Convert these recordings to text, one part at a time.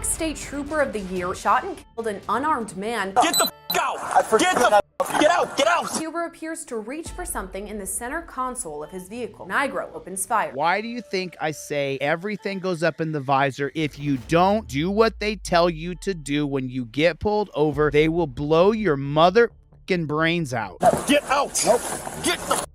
York State Trooper of the Year shot and killed an unarmed man. Get the f out! Get out! Get out! Huber appears to reach for something in the center console of his vehicle. Nigro opens fire. Why do you think I say everything goes up in the visor? If you don't do what they tell you to do when you get pulled over, they will blow your mother f***ing brains out. Get out! Nope. Get the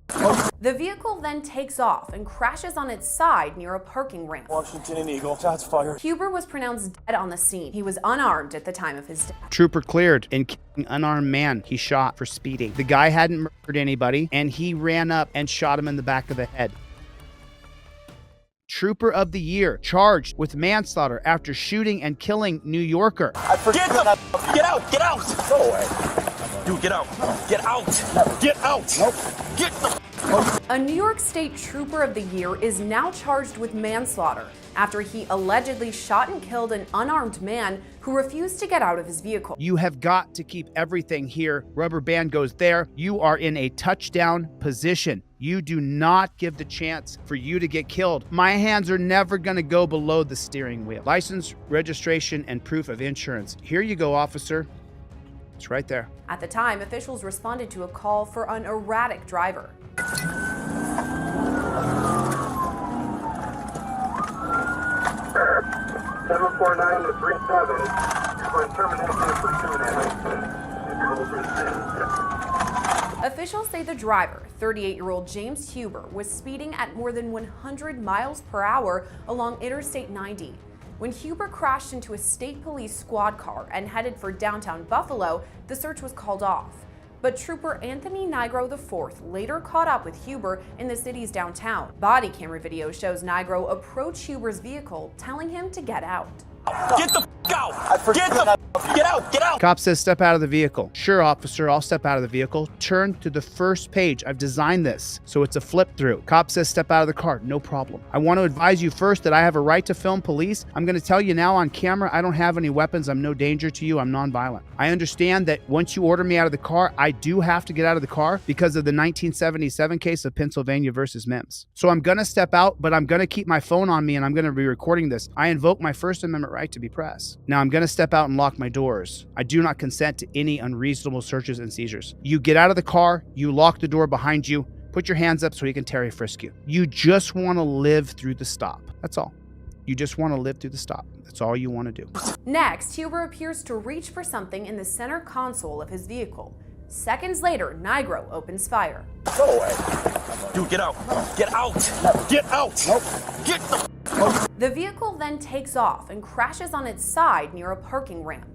The vehicle then takes off and crashes on its side near a parking ramp. Washington and Eagle. Shots fired. Huber was pronounced dead on the scene. He was unarmed at the time of his death. Trooper cleared in killing unarmed man he shot for speeding. The guy hadn't murdered anybody, and he ran up and shot him in the back of the head. Trooper of the Year charged with manslaughter after shooting and killing New Yorker. Get out! Get out! Go away. Dude, get out! Get out! Get out! Nope. Get the A New York State Trooper of the Year is now charged with manslaughter after he allegedly shot and killed an unarmed man who refused to get out of his vehicle. You have got to keep everything here. Rubber band goes there. You are in a touchdown position. You do not give the chance for you to get killed. My hands are never going to go below the steering wheel. License, registration, and proof of insurance. Here you go, officer. It's right there. At the time, officials responded to a call for an erratic driver. 749 to 37 for termination pursuit. Officials say the driver, 38-year-old James Huber, was speeding at more than 100 miles per hour along Interstate 90. When Huber crashed into a state police squad car and headed for downtown Buffalo, the search was called off. But Trooper Anthony Nigro IV later caught up with Huber in the city's downtown. Body camera video shows Nigro approach Huber's vehicle, telling him to get out. Get the f out! Get out! Get out! Cop says step out of the vehicle. Sure, officer, I'll step out of the vehicle. Turn to the first page. I've designed this so it's a flip through. Cop says step out of the car. No problem. I want to advise you first that I have a right to film police. I'm going to tell you now on camera, I don't have any weapons. I'm no danger to you. I'm nonviolent. I understand that once you order me out of the car, I do have to get out of the car because of the 1977 case of Pennsylvania versus Mims. So I'm going to step out, but I'm going to keep my phone on me and I'm going to be recording this. I invoke my First Amendment right to be press. Now I'm going to step out and lock my doors. I do not consent to any unreasonable searches and seizures. You get out of the car, you lock the door behind you, put your hands up so he can Terry frisk you. You just want to live through the stop. That's all. You just want to live through the stop. That's all you want to do. Next, Huber appears to reach for something in the center console of his vehicle. Seconds later, Nigro opens fire. Go away. Dude, get out! Get out! Get out! Nope. Get the The vehicle then takes off and crashes on its side near a parking ramp.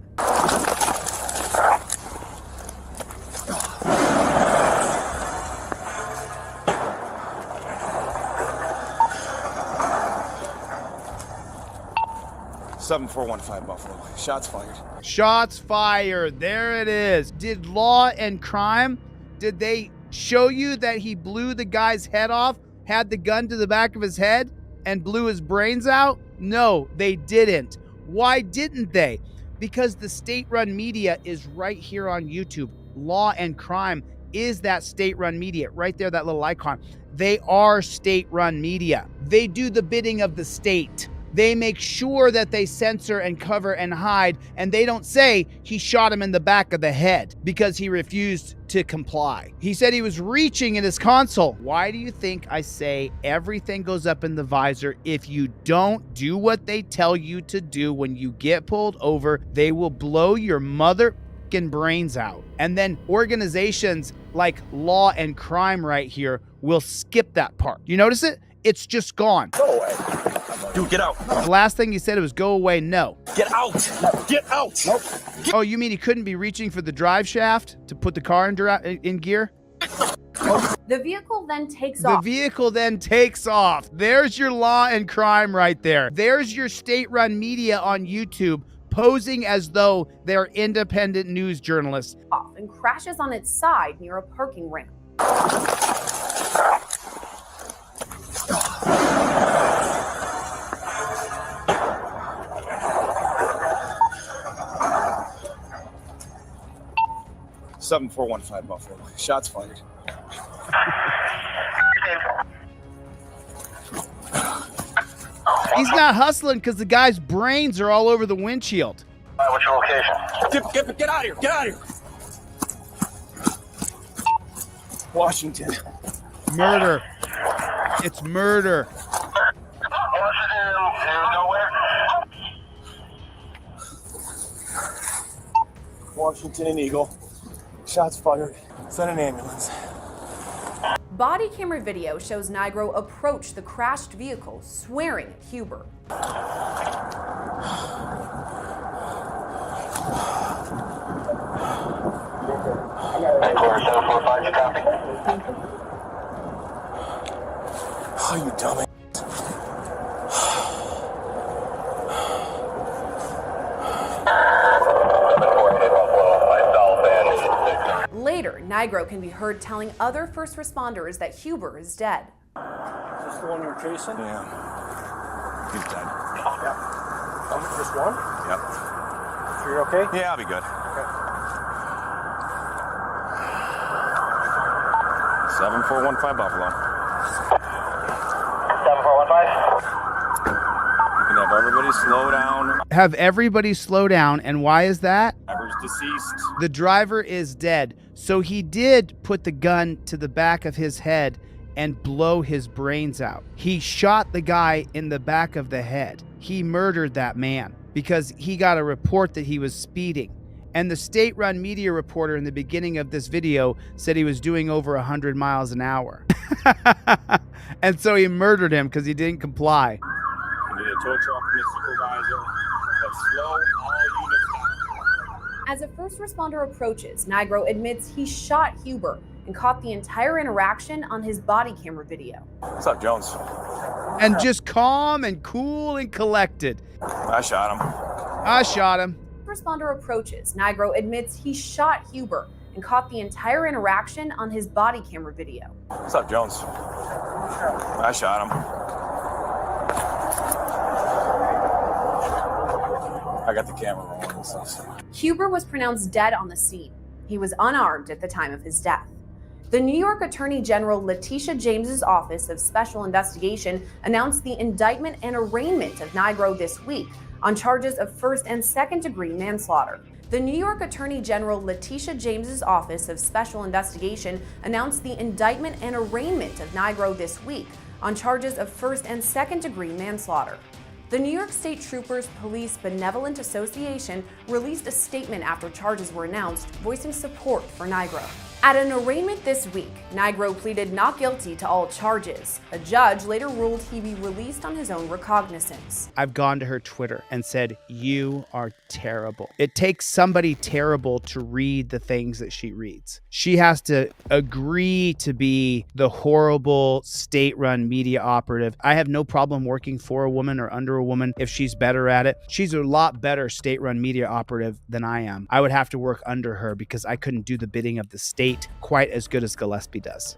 Seven 415 Buffalo. Shots fired. Shots fired. There it is. Did Law and Crime, did they show you that he blew the guy's head off, had the gun to the back of his head, and blew his brains out? No, they didn't. Why didn't they? Because the state-run media is right here on YouTube. Law and Crime is that state-run media. Right there, that little icon. They are state-run media. They do the bidding of the state. They make sure that they censor and cover and hide, and they don't say he shot him in the back of the head because he refused to comply. He said he was reaching in his console. Why do you think I say everything goes up in the visor? If you don't do what they tell you to do when you get pulled over, they will blow your mother f***ing brains out. And then organizations like Law and Crime right here will skip that part. You notice it? It's just gone. Go away. Dude, get out. The last thing you said was go away. No. Get out. Get out. Nope. Oh, you mean he couldn't be reaching for the drive shaft to put the car in gear? The vehicle then takes off. The vehicle then takes off. There's your Law and Crime right there. There's your state-run media on YouTube posing as though they're independent news journalists. And crashes on its side near a parking ramp. 7415 Buffalo. Shots fired. He's not hustling because the guy's brains are all over the windshield. What's your location? Get out of here. Get out of here. Washington. Murder. It's murder. Washington and Eagle. Shots fired. Send an ambulance. Body camera video shows Nigro approach the crashed vehicle, swearing at Huber. Oh, you dummy. Later, Nigro can be heard telling other first responders that Huber is dead. Is this the one you were chasing? Yeah. He's dead. Yep. Just one? Yep. Sure you're okay? Yeah, I'll be good. Okay. 7415 Buffalo. 7415. You can have everybody slow down. Have everybody slow down. And why is that? Driver's deceased. The driver is dead. So he did put the gun to the back of his head and blow his brains out. He shot the guy in the back of the head. He murdered that man because he got a report that he was speeding. And the state-run media reporter in the beginning of this video said he was doing over 100 miles an hour. And so he murdered him because he didn't comply. We need a tow truck and a supervisor. But slow all units down. As a first responder approaches, Nigro admits he shot Huber and caught the entire interaction on his body camera video. What's up, Jones? And just calm and cool and collected. I shot him. I shot him. Responder approaches, Nigro admits he shot Huber and caught the entire interaction on his body camera video. What's up, Jones? I shot him. I got the camera rolling. So. Huber was pronounced dead on the scene. He was unarmed at the time of his death. The New York Attorney General Letitia James's Office of Special Investigation announced the indictment and arraignment of Nigro this week on charges of first and second degree manslaughter. The New York Attorney General Letitia James's Office of Special Investigation announced the indictment and arraignment of Nigro this week on charges of first and second degree manslaughter. The New York State Troopers Police Benevolent Association released a statement after charges were announced, voicing support for Nigro. At an arraignment this week, Nigro pleaded not guilty to all charges. A judge later ruled he be released on his own recognizance. I've gone to her Twitter and said, "You are terrible." It takes somebody terrible to read the things that she reads. She has to agree to be the horrible state-run media operative. I have no problem working for a woman or under a woman if she's better at it. She's a lot better state-run media operative than I am. I would have to work under her because I couldn't do the bidding of the state quite as good as Gillespie does.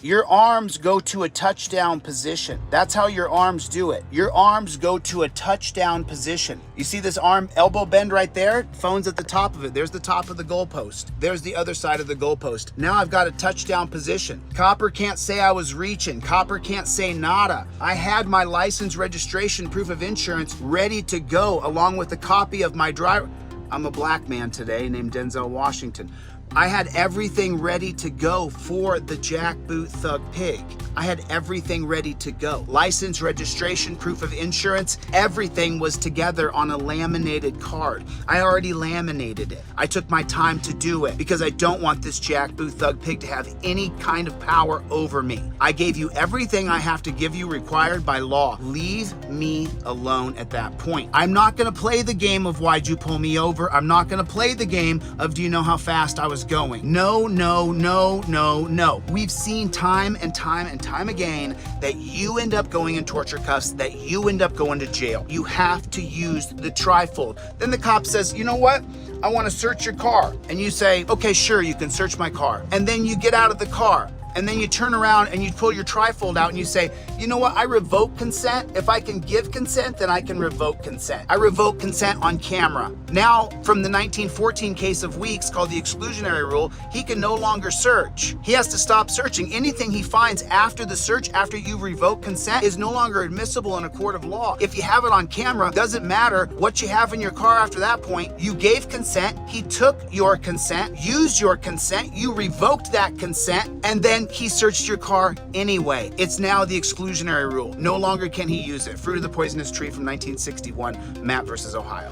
Your arms go to a touchdown position. That's how your arms do it. Your arms go to a touchdown position. You see this arm elbow bend right there? Phone's at the top of it. There's the top of the goalpost. There's the other side of the goalpost. Now I've got a touchdown position. Copper can't say I was reaching. Copper can't say nada. I had my license, registration, proof of insurance ready to go along with a copy of my driver. I'm a black man today named Denzel Washington. I had everything ready to go for the jackboot thug pig. I had everything ready to go. License, registration, proof of insurance, everything was together on a laminated card. I already laminated it. I took my time to do it because I don't want this jackboot thug pig to have any kind of power over me. I gave you everything I have to give you required by law. Leave me alone at that point. I'm not gonna play the game of why'd you pull me over. I'm not gonna play the game of do you know how fast I was going. No, no, no, no, no. We've seen time and time and time again that you end up going in torture cuffs, that you end up going to jail. You have to use the trifold. Then the cop says, you know what? I want to search your car. And you say, okay, sure, you can search my car. And then you get out of the car and then you turn around and you pull your trifold out and you say, you know what, I revoke consent. If I can give consent, then I can revoke consent. I revoke consent on camera. Now, from the 1914 case of Weeks called the exclusionary rule, he can no longer search. He has to stop searching. Anything he finds after the search, after you revoke consent, is no longer admissible in a court of law. If you have it on camera, doesn't matter what you have in your car after that point. You gave consent, he took your consent, used your consent, you revoked that consent, and then he searched your car anyway. It's now the exclusionary rule. No longer can he use it. Fruit of the Poisonous Tree from 1961, Mapp versus Ohio.